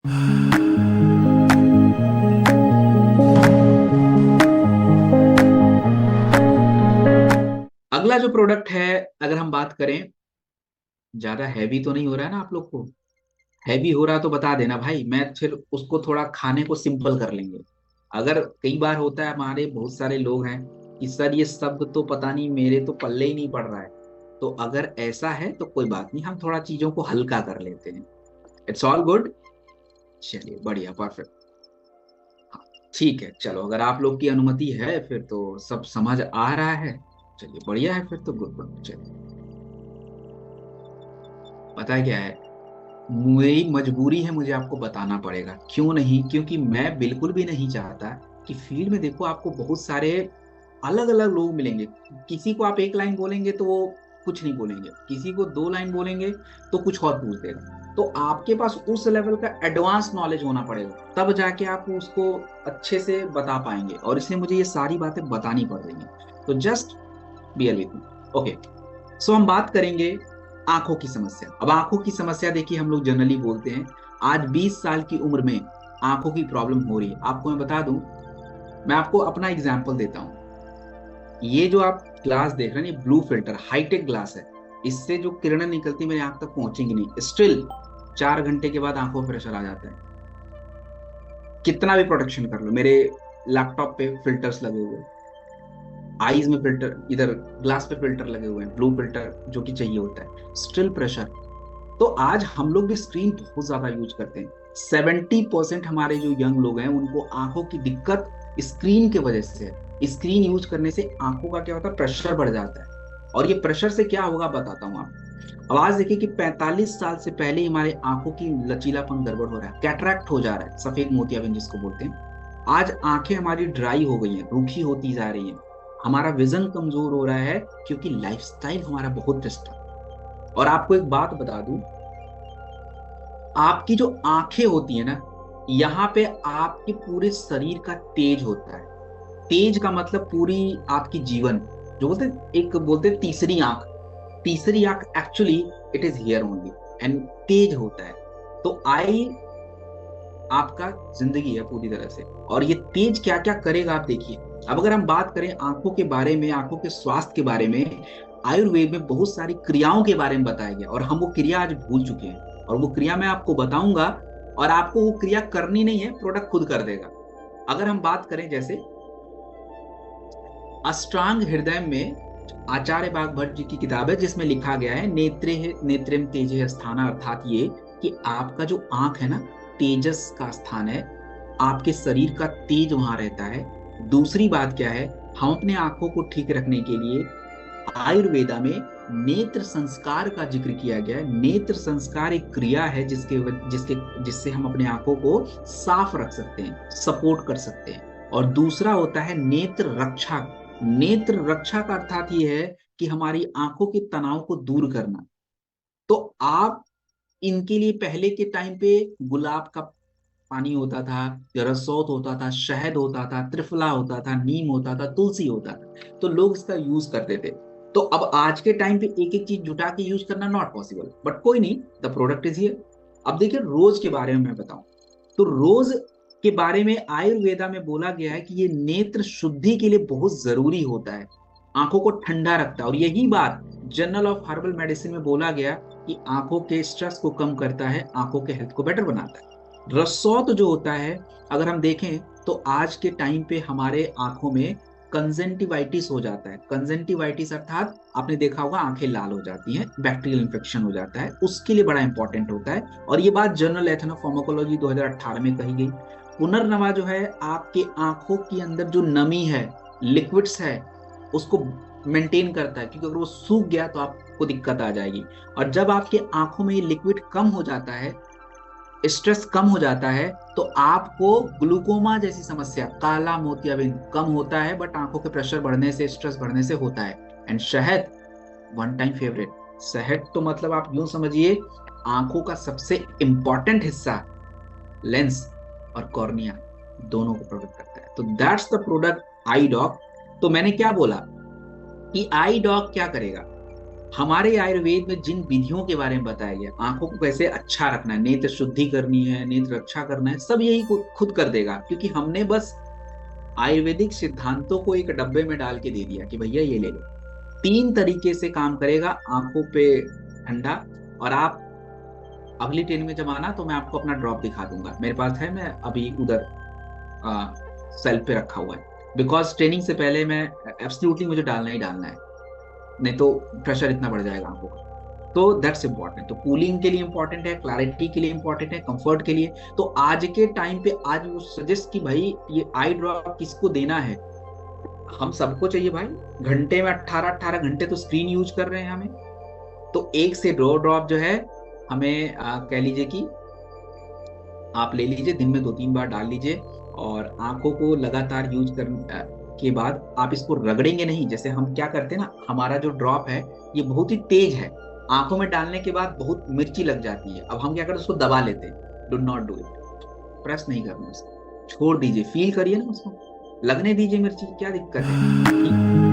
अगला जो प्रोडक्ट है, अगर हम बात करें, ज्यादा हैवी तो नहीं हो रहा है ना आप लोग को? हैवी हो रहा तो बता देना भाई, मैं फिर उसको थोड़ा खाने को सिंपल कर लेंगे। अगर कई बार होता है, हमारे बहुत सारे लोग हैं कि सर ये शब्द तो पता नहीं, मेरे तो पल्ले ही नहीं पड़ रहा है। तो अगर ऐसा है तो कोई बात नहीं, हम थोड़ा चीजों को हल्का कर लेते हैं। It's all good. चलिए बढ़िया, परफेक्ट। हाँ, ठीक है, चलो अगर आप लोग की अनुमति है फिर तो सब समझ आ रहा है। चलिए बढ़िया है, फिर तो गुड गुड। चलिए, पता है क्या है, मेरी मजबूरी है, मुझे आपको बताना पड़ेगा। क्यों नहीं? क्योंकि मैं बिल्कुल भी नहीं चाहता कि फील्ड में देखो आपको बहुत सारे अलग अलग लोग मिलेंगे। किसी को आप एक लाइन बोलेंगे तो वो कुछ नहीं बोलेंगे, किसी को दो लाइन बोलेंगे तो कुछ और पूछ देगा। तो आपके पास उस लेवल का एडवांस नॉलेज होना पड़ेगा, तब जाके आप उसको अच्छे से बता पाएंगे, और इसलिए मुझे ये सारी बातें बतानी पड़ रही हैं। तो just bear with me. Okay, so हम बात करेंगे आंखों की समस्या। अब आंखों की समस्या देखिए, हम लोग जनरली बोलते हैं आज 20 साल की उम्र में आंखों की प्रॉब्लम हो रही है। आपको मैं बता दूं, मैं आपको अपना एग्जांपल देता हूं। ये जो आप ग्लास देख रहे हैं, ये ब्लू फिल्टर हाईटेक ग्लास है। इससे जो किरणें निकलती मेरी आंख तक पहुंचेंगी नहीं, स्टिल 4 घंटे के बाद आंखों में प्रेशर आ जाता है। कितना भी प्रोटेक्शन कर लो, मेरे लैपटॉप पे फिल्टर्स लगे हुए हैं, आईज में फिल्टर, इधर ग्लास पे फिल्टर लगे हुए हैं, ब्लू फिल्टर जो कि चाहिए होता है, स्टिल प्रेशर। तो आज हम लोग भी स्क्रीन बहुत ज्यादा यूज करते हैं। 70% हमारे जो यंग लोग हैं उनको आंखों की दिक्कत स्क्रीन के वजह से है। स्क्रीन यूज करने से आंखों का क्या होता है, प्रेशर बढ़ जाता है। और ये प्रेशर से क्या होगा बताता हूँ आपको। अब आज देखिए कि 45 साल से पहले ही हमारे आंखों की लचीलापन गड़बड़ हो रहा है, कैटरैक्ट हो जा रहा है, सफेद मोतियाबिंद जिसको बोलते हैं। आज आंखें हमारी ड्राई हो गई हैं, रूखी होती जा रही हैं। हमारा विजन कमजोर हो रहा है क्योंकि लाइफस्टाइल हमारा बहुत डिस्टर्ब। और आपको एक बात बता दूं, आपकी जो आंखें होती है ना, यहाँ पे आपके पूरे शरीर का तेज होता है। तेज का मतलब पूरी आपकी जीवन, जो बोलते हैं, एक बोलते हैं तीसरी आंख। तीसरी आंख actually it is here only, and तेज होता है। तो आई आपका जिंदगी है पूरी तरह से, और ये तेज क्या क्या करेगा आप देखिए। अब अगर हम बात करें आंखों के बारे में, आंखों के स्वास्थ्य के बारे में, आयुर्वेद में बहुत सारी क्रियाओं के बारे में बताया गया, और हम वो क्रिया आज भूल चुके हैं। और वो क्रिया मैं आपको बताऊंगा, और आपको वो क्रिया करनी नहीं है, प्रोडक्ट खुद कर देगा। अगर हम बात करें जैसे अष्टांग हृदय में, आचार्य बाग भट्ट जी की किताब है जिसमें लिखा गया है, नेत्रे नेत्रिम तेजे स्थाना, अर्थात ये कि आपका जो आंख है ना, तेजस का स्थान है। आपके शरीर का तेज वहां रहता है। दूसरी बात क्या है, हम अपने आंखों को ठीक रखने के लिए आयुर्वेदा में नेत्र संस्कार का जिक्र किया गया है। नेत्र संस्कार एक क्रिया है जिसके जिसके जिससे हम अपने आंखों को साफ रख सकते हैं, सपोर्ट कर सकते हैं। और दूसरा होता है नेत्र रक्षा। नेत्र रक्षा का अर्थात ये है कि हमारी आंखों के तनाव को दूर करना। तो आप इनके लिए पहले के टाइम पे गुलाब का पानी होता था, रसौत होता था, शहद होता था, त्रिफला होता था, नीम होता था, तुलसी होता था, तो लोग इसका यूज करते थे। तो अब आज के टाइम पे एक एक चीज जुटा के यूज करना नॉट पॉसिबल, बट कोई नहीं, द प्रोडक्ट इज हियर। अब देखिए रोज के बारे में मैं बताऊं, तो रोज के बारे में आयुर्वेदा में बोला गया है कि ये नेत्र शुद्धि के लिए बहुत जरूरी होता है, आंखों को ठंडा रखता है। और यही बात जर्नल ऑफ हर्बल मेडिसिन में बोला गया कि आंखों के स्ट्रेस को कम करता है, आंखों के हेल्थ को बेटर बनाता है। रसौत जो होता है, अगर हम देखें तो आज के टाइम पे हमारे आंखों में कंजेंटिवाइटिस हो जाता है। कंजेंटिवाइटिस अर्थात आपने देखा होगा आंखें लाल हो जाती हैं, बैक्टीरियल इन्फेक्शन हो जाता है, उसके लिए बड़ा इंपॉर्टेंट होता है। और ये बात जर्नल एथनोफार्माकोलॉजी 2018 में कही गई। पुनर्नवा जो है, आपके आंखों के अंदर जो नमी है, लिक्विड्स है, उसको मेंटेन करता है, क्योंकि अगर वो सूख गया तो आपको दिक्कत आ जाएगी। और जब आपके आंखों में ये लिक्विड कम हो जाता है, स्ट्रेस कम हो जाता है, तो आपको ग्लूकोमा जैसी समस्या, काला मोतियाबिंद कम होता है, बट आंखों के प्रेशर बढ़ने से, स्ट्रेस बढ़ने से होता है। एंड शहद, वन टाइम फेवरेट। शहद तो मतलब आप यूं समझिए, आंखों का सबसे इंपॉर्टेंट हिस्सा, लेंस और कॉर्निया, दोनों को प्रोटेक्ट करता है। तो that's the product I doc. तो मैंने क्या बोला कि आई डॉक क्या करेगा, हमारे आयुर्वेद में जिन विधियों के बारे में बताया गया, आंखों को कैसे अच्छा रखना है, नेत्र शुद्धि करनी है, नेत्र रक्षा करना है, सब यही खुद कर देगा, क्योंकि हमने बस आयुर्वेदिक सिद्धांतों को एक डब्बे में डाल के दे दिया कि भैया ये ले लो। 3 तरीके से काम करेगा आंखों पे ठंडा। और आप अगली ट्रेनिंग में जब आना तो मैं आपको अपना ड्रॉप दिखा दूंगा, मेरे पास है, मैं अभी उधर सेल्फ पे रखा हुआ है। बिकॉज ट्रेनिंग से पहले मैं एब्सोल्युटली मुझे डालना ही डालना है, नहीं तो प्रेशर इतना बढ़ जाएगा आंखों का। तो दैट्स इंपॉर्टेंट। तो कूलिंग के लिए इंपॉर्टेंट है, क्लैरिटी के लिए इंपॉर्टेंट है, कंफर्ट के लिए। तो आज के टाइम पे आज वो सजेस्ट कि भाई ये आई ड्रॉप किसको देना है, हम सबको चाहिए भाई। घंटे में 18-18 घंटे तो स्क्रीन यूज कर रहे हैं हमें। तो एक से दो ड्रॉप जो है हमें कह लीजिए कि आप ले लीजिए, दिन में 2-3 बार डाल लीजिए। और आंखों को लगातार यूज कर के बाद आप इसको रगड़ेंगे नहीं। जैसे हम क्या करते हैं ना, हमारा जो ड्रॉप है ये बहुत ही तेज है, आंखों में डालने के बाद बहुत मिर्ची लग जाती है। अब हम क्या करते हैं, उसको दबा लेते हैं। Do not do it, press नहीं करना उसको, छोड़ दीजिए, फील करिए ना उसको, लगने दीजिए मिर्ची, क्या दिक्कत है। ठीक।